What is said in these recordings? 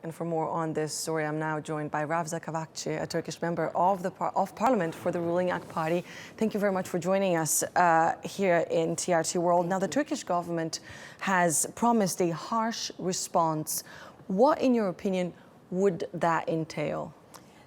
And for more on this story, I'm now joined by Ravza Kavakci, a Turkish member of Parliament for the ruling AK Party. Thank you very much for joining us here in TRT World. Now, the Turkish government has promised a harsh response. What, in your opinion, would that entail?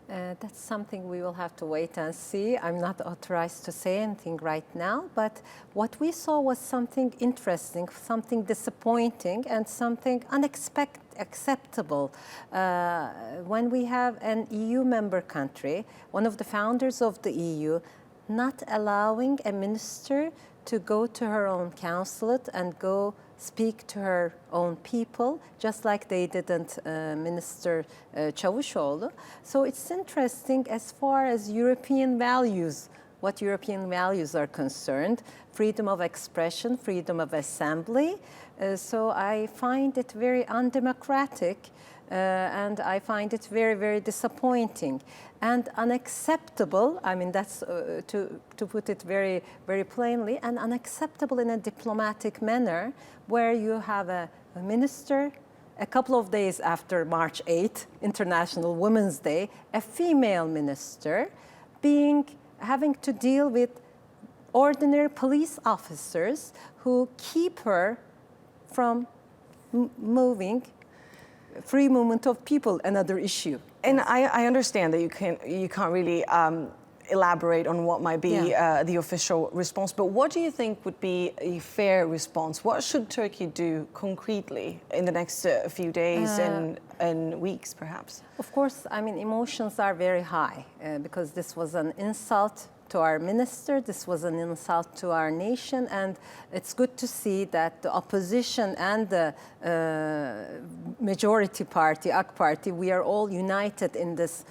That's something we will have to wait and see. I'm not authorized to say anything right now, but what we saw was something interesting, something disappointing, and something unacceptable. When we have an EU member country, one of the founders of the EU, not allowing a minister to go to her own consulate and go speak to her own people, just like they didn't Minister Cavusoglu. So it's interesting as far as European values, what European values are concerned, freedom of expression, freedom of assembly. So I find it very undemocratic and I find it very, very disappointing and unacceptable. I mean, that's to put it very, very plainly, and unacceptable in a diplomatic manner, where you have a minister, a couple of days after March 8th, International Women's Day, a female minister having to deal with ordinary police officers who keep her from moving. Free movement of people, another issue. And I understand that you can't really elaborate on what might be the official response, but what do you think would be a fair response? What should Turkey do concretely in the next few days and weeks, perhaps? Of course, I mean, emotions are very high because this was an insult to our minister, this was an insult to our nation, and it's good to see that the opposition and the majority party, AK Party, we are all united in this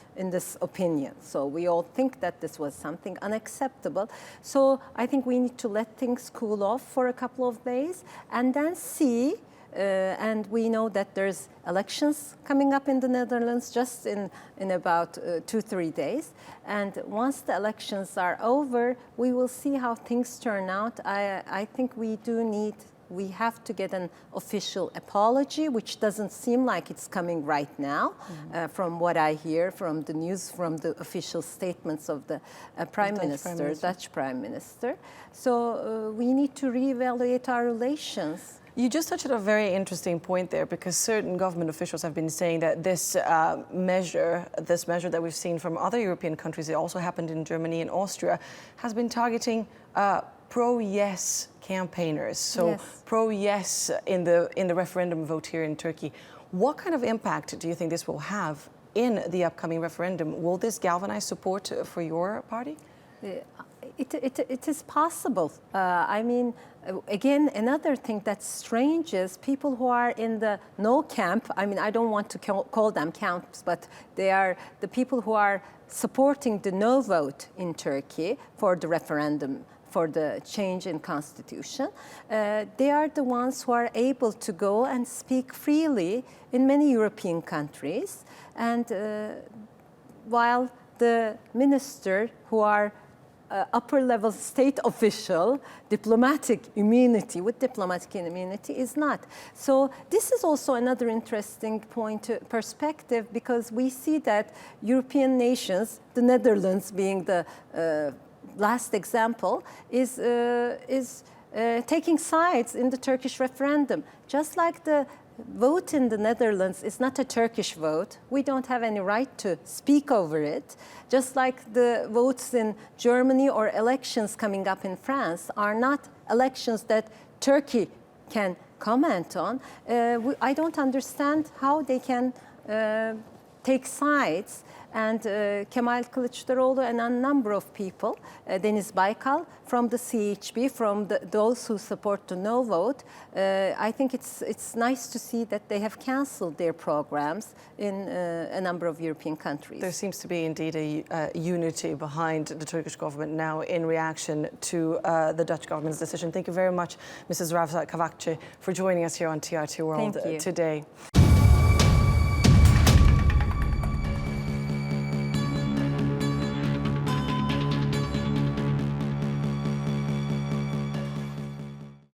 opinion. So we all think that this was something unacceptable. So I think we need to let things cool off for a couple of days and then see. And we know that there's elections coming up in the Netherlands just in about 2-3 days. And once the elections are over, we will see how things turn out. I think we have to get an official apology, which doesn't seem like it's coming right now, from what I hear from the news, from the official statements of the Dutch Prime Minister. So we need to reevaluate our relations. You just touched on a very interesting point there, because certain government officials have been saying that this measure that we've seen from other European countries, it also happened in Germany and Austria, has been targeting pro-yes campaigners. So yes. Pro-yes in the referendum vote here in Turkey. What kind of impact do you think this will have in the upcoming referendum? Will this galvanize support for your party? It is possible. I mean, again, another thing that's strange is people who are in the no camp. I mean, I don't want to call them camps, but they are the people who are supporting the no vote in Turkey for the referendum, for the change in constitution. They are the ones who are able to go and speak freely in many European countries. And while the minister who are upper-level state official, diplomatic immunity is not. So this is also another interesting perspective, because we see that European nations, the Netherlands being the last example, is taking sides in the Turkish referendum. Just like the vote in the Netherlands is not a Turkish vote. We don't have any right to speak over it. Just like the votes in Germany or elections coming up in France are not elections that Turkey can comment on. I don't understand how they can take sides. And Kemal Kılıçdaroğlu and a number of people, Deniz Baykal from the CHP, from those who support the no vote, I think it's nice to see that they have cancelled their programs in a number of European countries. There seems to be indeed a unity behind the Turkish government now in reaction to the Dutch government's decision. Thank you very much, Mrs. Ravza Kavakci, for joining us here on TRT World today.